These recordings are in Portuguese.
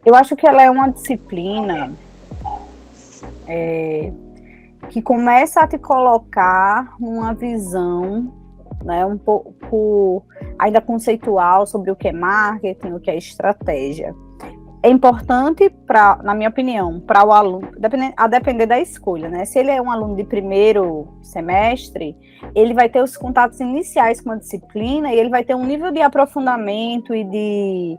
Eu acho que ela é uma disciplina que começa a te colocar numa visão, né, um pouco ainda conceitual sobre o que é marketing, o que é estratégia. É importante, na minha opinião, para o aluno, a depender da escolha, né? Se ele é um aluno de primeiro semestre, ele vai ter os contatos iniciais com a disciplina e ele vai ter um nível de aprofundamento e de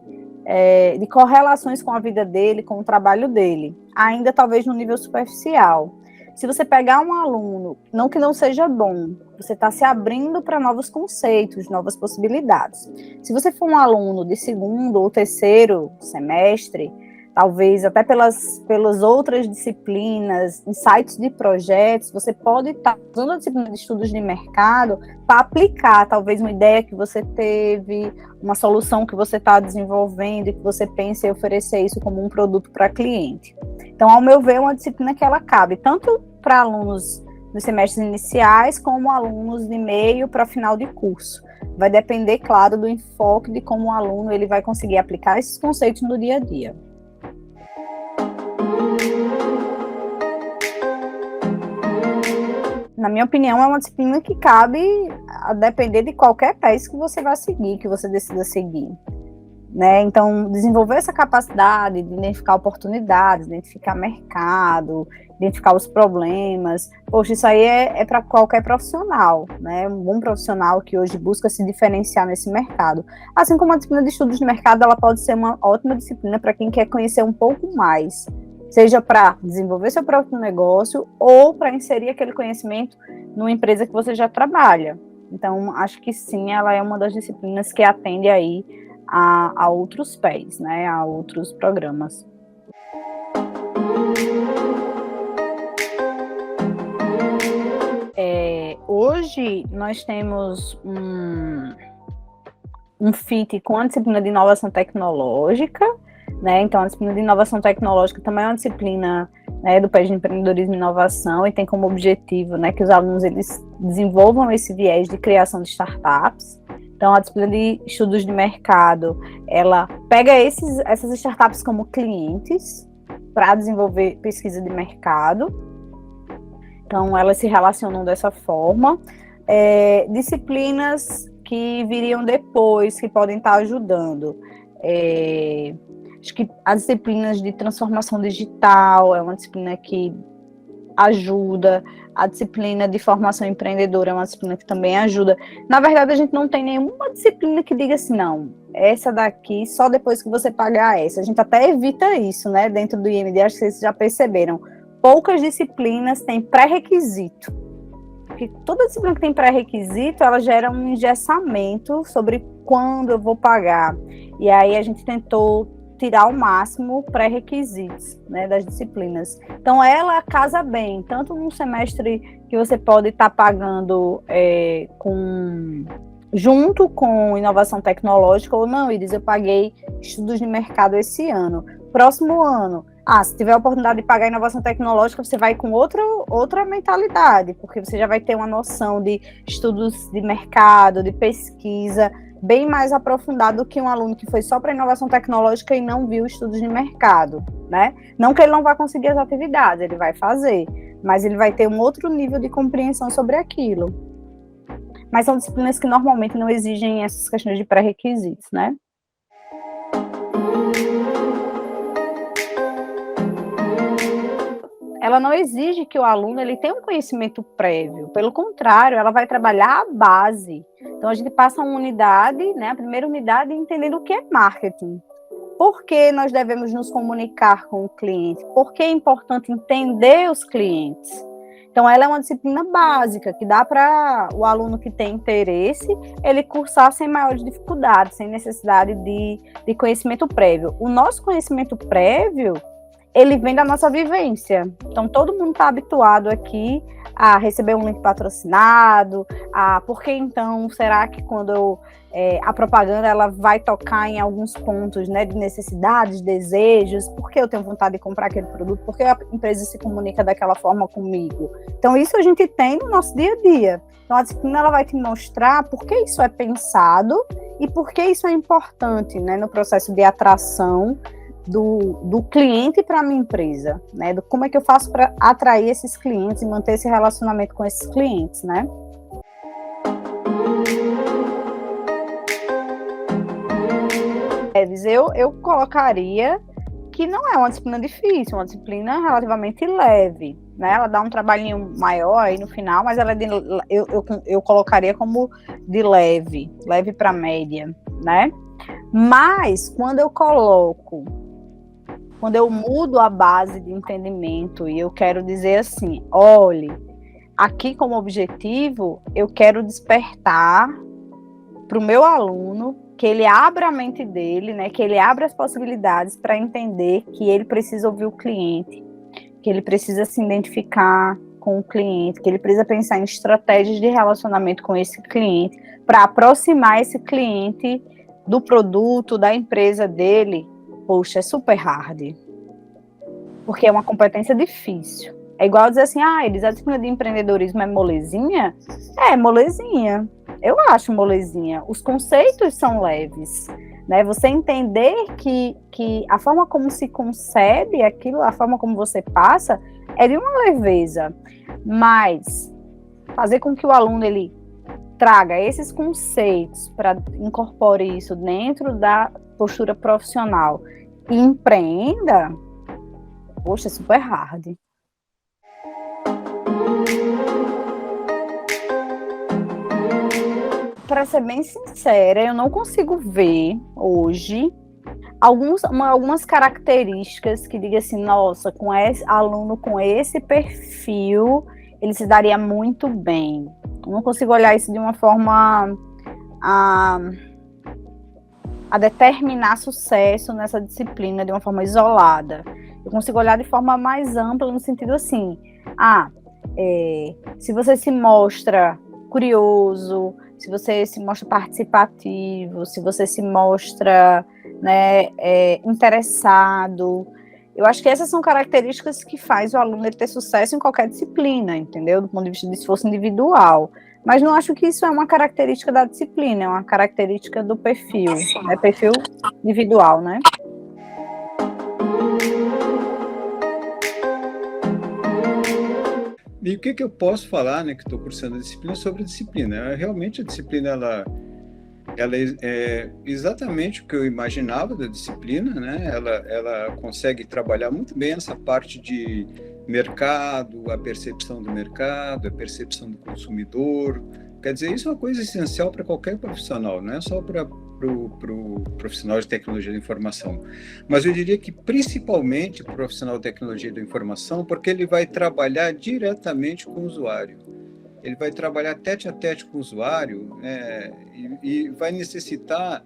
correlações com a vida dele, com o trabalho dele, ainda talvez no nível superficial. Se você pegar um aluno, não que não seja bom, você está se abrindo para novos conceitos, novas possibilidades. Se você for um aluno de segundo ou terceiro semestre, talvez até pelas outras disciplinas, insights de projetos, você pode estar usando a disciplina de estudos de mercado para aplicar talvez uma ideia que você teve, uma solução que você está desenvolvendo e que você pensa em oferecer isso como um produto para cliente. Então, ao meu ver, é uma disciplina que ela cabe tanto para alunos dos semestres iniciais, como alunos de meio para final de curso. Vai depender, claro, do enfoque de como o aluno ele vai conseguir aplicar esses conceitos no dia a dia. Na minha opinião, é uma disciplina que cabe a depender de qualquer tese que você vai seguir, que você decida seguir. Né? Então, desenvolver essa capacidade de identificar oportunidades, identificar mercado, identificar os problemas, poxa, isso aí é para qualquer profissional, né? Um bom profissional que hoje busca se diferenciar nesse mercado. Assim como a disciplina de estudos de mercado, ela pode ser uma ótima disciplina para quem quer conhecer um pouco mais, seja para desenvolver seu próprio negócio ou para inserir aquele conhecimento numa empresa que você já trabalha. Então, acho que sim, ela é uma das disciplinas que atende aí a outros pés, né, a outros programas. Hoje nós temos um FIT com a disciplina de inovação tecnológica, né? Então a disciplina de inovação tecnológica também é uma disciplina, né, do PES de empreendedorismo e inovação e tem como objetivo, né, que os alunos eles desenvolvam esse viés de criação de startups. Então, a disciplina de estudos de mercado, ela pega essas startups como clientes para desenvolver pesquisa de mercado. Então, elas se relacionam dessa forma. Disciplinas que viriam depois, que podem estar ajudando. Acho que as disciplinas de transformação digital é uma disciplina que ajuda, a disciplina de formação empreendedora é uma disciplina que também ajuda. Na verdade, a gente não tem nenhuma disciplina que diga assim, não, essa daqui só depois que você pagar essa. A gente até evita isso, né, dentro do IMD, acho que vocês já perceberam. Poucas disciplinas têm pré-requisito. Porque toda disciplina que tem pré-requisito, ela gera um engessamento sobre quando eu vou pagar. E aí a gente tentou tirar ao máximo pré-requisitos, né, das disciplinas. Então, ela casa bem, tanto num semestre que você pode estar pagando junto com inovação tecnológica, ou não, Iris, eu paguei estudos de mercado esse ano. Próximo ano, se tiver a oportunidade de pagar inovação tecnológica, você vai com outra mentalidade, porque você já vai ter uma noção de estudos de mercado, de pesquisa, bem mais aprofundado do que um aluno que foi só para inovação tecnológica e não viu estudos de mercado, né? Não que ele não vai conseguir as atividades, ele vai fazer, mas ele vai ter um outro nível de compreensão sobre aquilo. Mas são disciplinas que normalmente não exigem essas questões de pré-requisitos, né? Ela não exige que o aluno ele tenha um conhecimento prévio, pelo contrário, ela vai trabalhar a base. Então, a gente passa uma unidade, né, a primeira unidade, entendendo o que é marketing. Por que nós devemos nos comunicar com o cliente? Por que é importante entender os clientes? Então, ela é uma disciplina básica, que dá para o aluno que tem interesse, ele cursar sem maiores dificuldades, sem necessidade de conhecimento prévio. O nosso conhecimento prévio, ele vem da nossa vivência. Então, todo mundo está habituado aqui a receber um link patrocinado, por que então, será que quando a propaganda ela vai tocar em alguns pontos, né, de necessidades, desejos, por que eu tenho vontade de comprar aquele produto, por que a empresa se comunica daquela forma comigo? Então, isso a gente tem no nosso dia a dia. Então, a disciplina ela vai te mostrar por que isso é pensado e por que isso é importante, né, no processo de atração do cliente para a minha empresa, né? Do como é que eu faço para atrair esses clientes e manter esse relacionamento com esses clientes, né? Eu colocaria que não é uma disciplina difícil, uma disciplina relativamente leve, né? Ela dá um trabalhinho maior aí no final, mas ela é eu colocaria como de leve para média, né? Mas quando eu mudo a base de entendimento e eu quero dizer assim, olhe, aqui como objetivo, eu quero despertar para o meu aluno que ele abra a mente dele, né, que ele abra as possibilidades para entender que ele precisa ouvir o cliente, que ele precisa se identificar com o cliente, que ele precisa pensar em estratégias de relacionamento com esse cliente para aproximar esse cliente do produto, da empresa dele. Poxa, é super hard, porque é uma competência difícil. É igual dizer assim, a disciplina de empreendedorismo é molezinha? É, molezinha. Eu acho molezinha. Os conceitos são leves, né? Você entender que a forma como se concebe aquilo, a forma como você passa, é de uma leveza. Mas fazer com que o aluno ele traga esses conceitos para incorpore isso dentro da postura profissional e empreenda, poxa, é super hard. Para ser bem sincera, eu não consigo ver hoje algumas características que diga assim, nossa, com esse aluno com esse perfil, ele se daria muito bem. Eu não consigo olhar isso de uma forma a determinar sucesso nessa disciplina de uma forma isolada. Eu consigo olhar de forma mais ampla, no sentido assim, se você se mostra curioso, se você se mostra participativo, se você se mostra, né, interessado, eu acho que essas são características que faz o aluno ter sucesso em qualquer disciplina, entendeu? Do ponto de vista de esforço individual. Mas não acho que isso é uma característica da disciplina, é uma característica do perfil, né? Perfil individual, né? E o que eu posso falar, né, que estou cursando a disciplina, sobre a disciplina? Realmente a disciplina, ela é exatamente o que eu imaginava da disciplina, né? Ela consegue trabalhar muito bem essa parte de mercado, a percepção do mercado, a percepção do consumidor. Quer dizer, isso é uma coisa essencial para qualquer profissional, não é só para o profissional de tecnologia da informação. Mas eu diria que principalmente o profissional de tecnologia da informação, porque ele vai trabalhar diretamente com o usuário. Ele vai trabalhar tete a tete com o usuário, e vai necessitar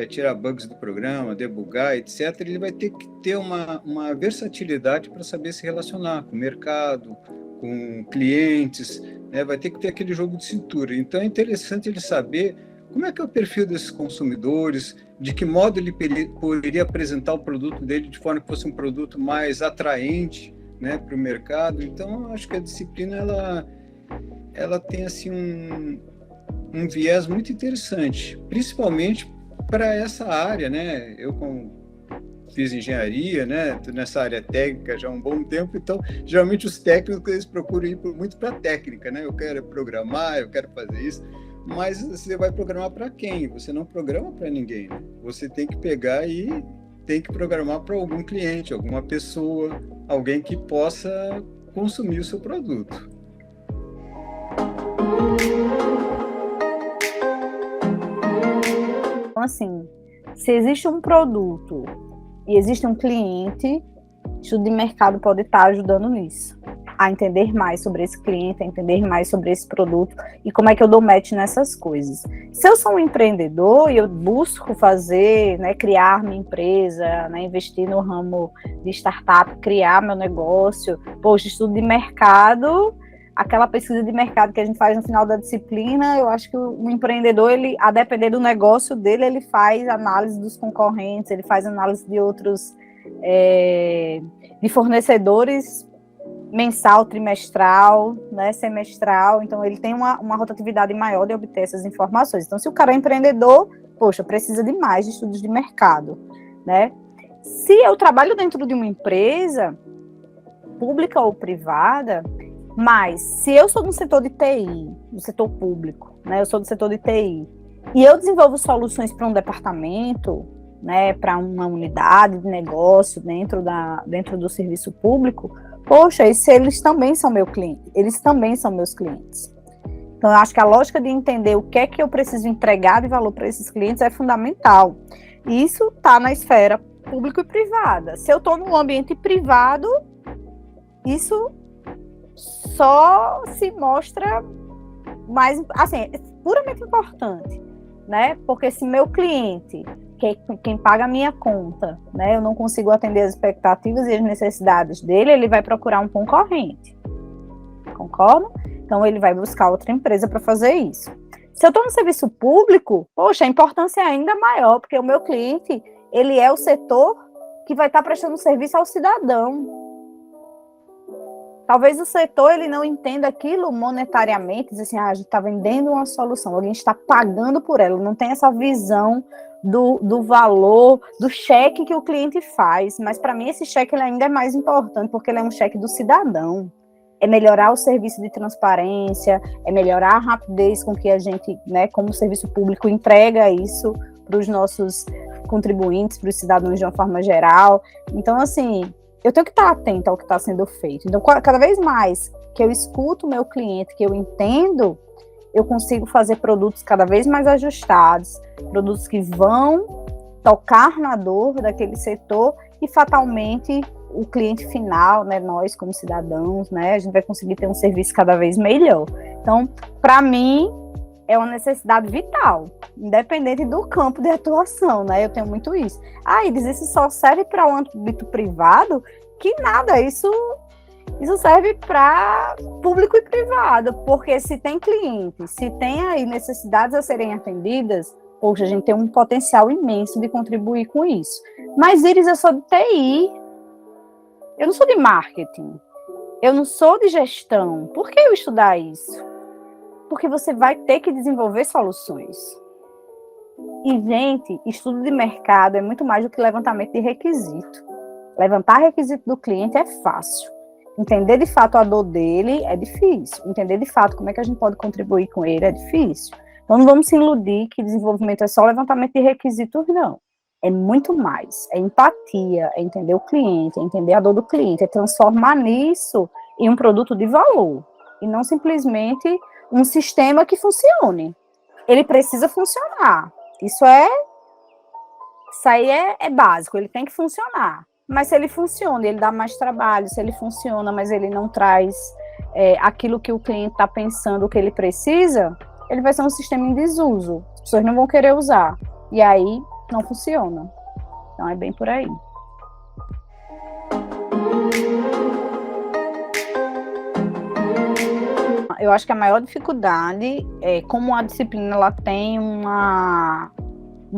tirar bugs do programa, debugar, etc. Ele vai ter que ter uma versatilidade para saber se relacionar com o mercado, com clientes, né? Vai ter que ter aquele jogo de cintura. Então é interessante ele saber como é que é o perfil desses consumidores, de que modo ele poderia apresentar o produto dele de forma que fosse um produto mais atraente, né, para o mercado. Então eu acho que a disciplina ela tem assim um viés muito interessante, principalmente para essa área, né? Eu fiz engenharia, né? Tô nessa área técnica já há um bom tempo, então geralmente os técnicos eles procuram ir muito para a técnica, né? Eu quero programar, eu quero fazer isso, mas você vai programar para quem? Você não programa para ninguém, né? Você tem que pegar e tem que programar para algum cliente, alguma pessoa, alguém que possa consumir o seu produto. Então, assim, se existe um produto e existe um cliente, estudo de mercado pode estar ajudando nisso, a entender mais sobre esse cliente, a entender mais sobre esse produto e como é que eu dou match nessas coisas. Se eu sou um empreendedor e eu busco fazer, né, criar minha empresa, né, investir no ramo de startup, criar meu negócio, poxa, estudo de mercado, aquela pesquisa de mercado que a gente faz no final da disciplina, eu acho que o empreendedor, ele, a depender do negócio dele, ele faz análise dos concorrentes, ele faz análise de outros, de fornecedores mensal, trimestral, né, semestral, então ele tem uma rotatividade maior de obter essas informações. Então, se o cara é empreendedor, poxa, precisa de mais de estudos de mercado, né? Se eu trabalho dentro de uma empresa, pública ou privada, mas se eu sou do setor de TI, do setor público, né, eu sou do setor de TI, e eu desenvolvo soluções para um departamento, né, para uma unidade de negócio dentro do serviço público, poxa, eles também são meu cliente, eles também são meus clientes. Então, eu acho que a lógica de entender o que é que eu preciso entregar de valor para esses clientes é fundamental. E isso está na esfera pública e privada. Se eu estou num ambiente privado, isso só se mostra mais, assim, é puramente importante, né? Porque se meu cliente, que é quem paga a minha conta, né, eu não consigo atender as expectativas e as necessidades dele, ele vai procurar um concorrente. Concorda? Então, ele vai buscar outra empresa para fazer isso. Se eu estou no serviço público, poxa, a importância é ainda maior, porque o meu cliente, ele é o setor que vai estar prestando serviço ao cidadão. Talvez o setor ele não entenda aquilo monetariamente, diz assim, a gente está vendendo uma solução, alguém está pagando por ela, não tem essa visão do valor, do cheque que o cliente faz, mas para mim esse cheque ele ainda é mais importante, porque ele é um cheque do cidadão. É melhorar o serviço de transparência, é melhorar a rapidez com que a gente, né, como serviço público, entrega isso para os nossos contribuintes, para os cidadãos de uma forma geral. Então, assim, eu tenho que estar atenta ao que está sendo feito. Então, cada vez mais que eu escuto o meu cliente, que eu entendo, eu consigo fazer produtos cada vez mais ajustados, produtos que vão tocar na dor daquele setor e fatalmente o cliente final, né, nós como cidadãos, né, a gente vai conseguir ter um serviço cada vez melhor. Então, para mim, é uma necessidade vital, independente do campo de atuação, né, eu tenho muito isso. Iris, isso só serve para o âmbito privado? Que nada, isso serve para público e privado, porque se tem clientes, se tem aí necessidades a serem atendidas, poxa, a gente tem um potencial imenso de contribuir com isso. Mas, Iris, eu sou de TI, eu não sou de marketing, eu não sou de gestão. Por que eu estudar isso? Porque você vai ter que desenvolver soluções. E, gente, estudo de mercado é muito mais do que levantamento de requisito. Levantar requisito do cliente é fácil. Entender de fato a dor dele é difícil. Entender de fato como é que a gente pode contribuir com ele é difícil. Então, não vamos se iludir que desenvolvimento é só levantamento de requisitos, não. É muito mais, é empatia, é entender o cliente, é entender a dor do cliente, é transformar nisso em um produto de valor, e não simplesmente um sistema que funcione. Ele precisa funcionar, isso aí é básico, ele tem que funcionar, mas se ele funciona, ele dá mais trabalho, se ele funciona, mas ele não traz aquilo que o cliente está pensando que ele precisa, ele vai ser um sistema em desuso, as pessoas não vão querer usar, e aí não funciona. Então, é bem por aí. Eu acho que a maior dificuldade é como a disciplina ela tem uma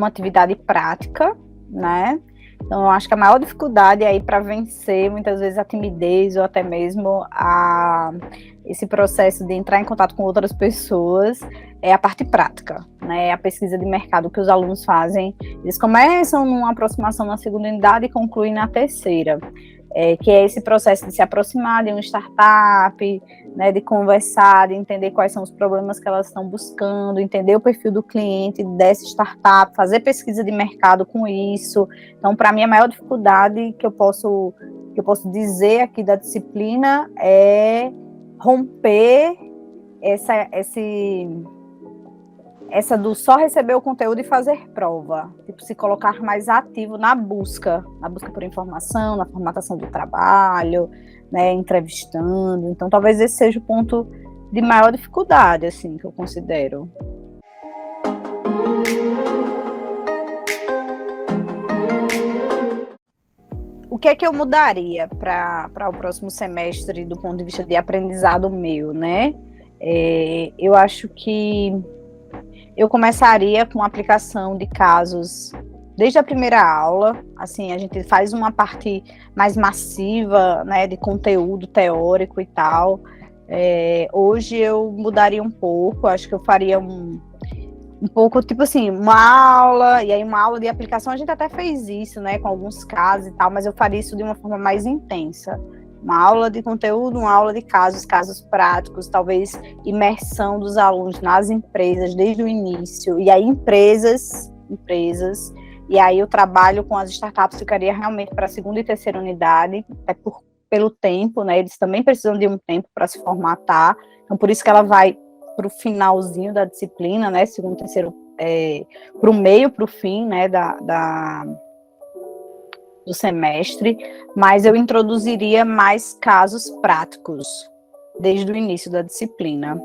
atividade prática, né? Então, eu acho que a maior dificuldade aí para vencer, muitas vezes, a timidez ou até mesmo esse processo de entrar em contato com outras pessoas é a parte prática, né? A pesquisa de mercado que os alunos fazem. Eles começam numa aproximação na segunda unidade e concluem na terceira. Que é esse processo de se aproximar de uma startup, né, de conversar, de entender quais são os problemas que elas estão buscando, entender o perfil do cliente dessa startup, fazer pesquisa de mercado com isso. Então, para mim, a maior dificuldade que eu posso dizer aqui da disciplina é romper essa do só receber o conteúdo e fazer prova, tipo, se colocar mais ativo na busca por informação, na formatação do trabalho, né, entrevistando. Então, talvez esse seja o ponto de maior dificuldade, assim, que eu considero. O que é que eu mudaria para o próximo semestre do ponto de vista de aprendizado meu, né? Eu acho que eu começaria com a aplicação de casos desde a primeira aula, assim, a gente faz uma parte mais massiva, né, de conteúdo teórico e tal. Hoje eu mudaria um pouco, acho que eu faria um pouco, tipo assim, uma aula, e aí uma aula de aplicação, a gente até fez isso, né, com alguns casos e tal, mas eu faria isso de uma forma mais intensa. Uma aula de conteúdo, uma aula de casos, casos práticos, talvez imersão dos alunos nas empresas desde o início, e aí empresas, e aí o trabalho com as startups ficaria realmente para a segunda e terceira unidade, até pelo tempo, né, eles também precisam de um tempo para se formatar, então por isso que ela vai para o finalzinho da disciplina, né, segundo, terceiro, para o meio, para o fim, né, do semestre, mas eu introduziria mais casos práticos desde o início da disciplina.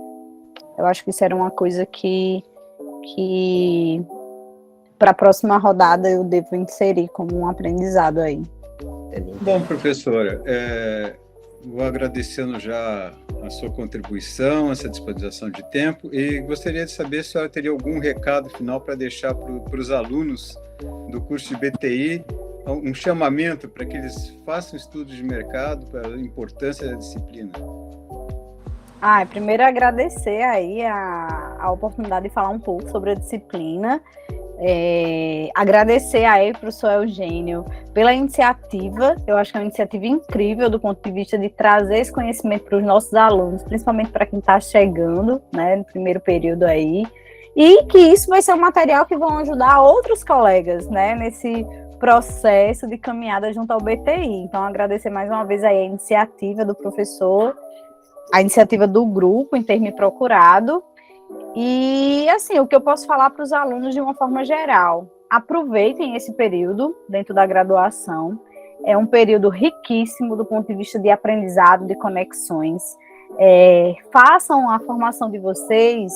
Eu acho que isso era uma coisa que para a próxima rodada eu devo inserir como um aprendizado aí. Bom, professora, vou agradecendo já a sua contribuição, essa disponibilização de tempo, e gostaria de saber se a senhora teria algum recado final para deixar para os alunos do curso de BTI, um chamamento para que eles façam estudos de mercado, para a importância da disciplina. Primeiro agradecer aí a oportunidade de falar um pouco sobre a disciplina, agradecer aí para o professor Eugênio pela iniciativa. Eu acho que é uma iniciativa incrível do ponto de vista de trazer esse conhecimento para os nossos alunos, principalmente para quem está chegando, né, no primeiro período aí, e que isso vai ser um material que vão ajudar outros colegas, né, nesse processo de caminhada junto ao BTI. Então, agradecer mais uma vez aí a iniciativa do professor, a iniciativa do grupo em ter me procurado. E, assim, o que eu posso falar para os alunos de uma forma geral: aproveitem esse período dentro da graduação, é um período riquíssimo do ponto de vista de aprendizado, de conexões, façam a formação de vocês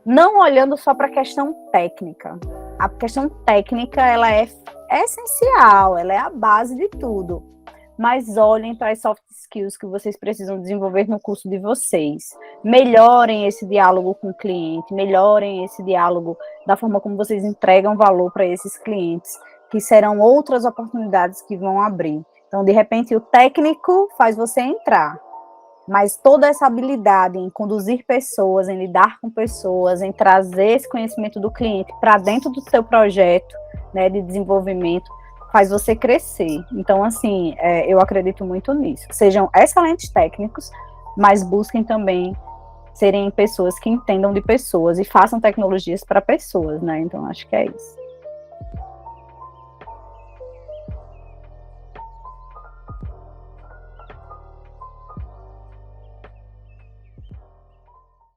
não olhando só para a questão técnica. A questão técnica, ela é essencial, ela é a base de tudo, mas olhem para as soft skills que vocês precisam desenvolver no curso de vocês. Melhorem esse diálogo com o cliente, melhorem esse diálogo da forma como vocês entregam valor para esses clientes, que serão outras oportunidades que vão abrir. Então, de repente, o técnico faz você entrar, mas toda essa habilidade em conduzir pessoas, em lidar com pessoas, em trazer esse conhecimento do cliente para dentro do seu projeto, né, de desenvolvimento, faz você crescer. Então, assim, eu acredito muito nisso. Sejam excelentes técnicos, mas busquem também serem pessoas que entendam de pessoas e façam tecnologias para pessoas, né? Então, acho que é isso.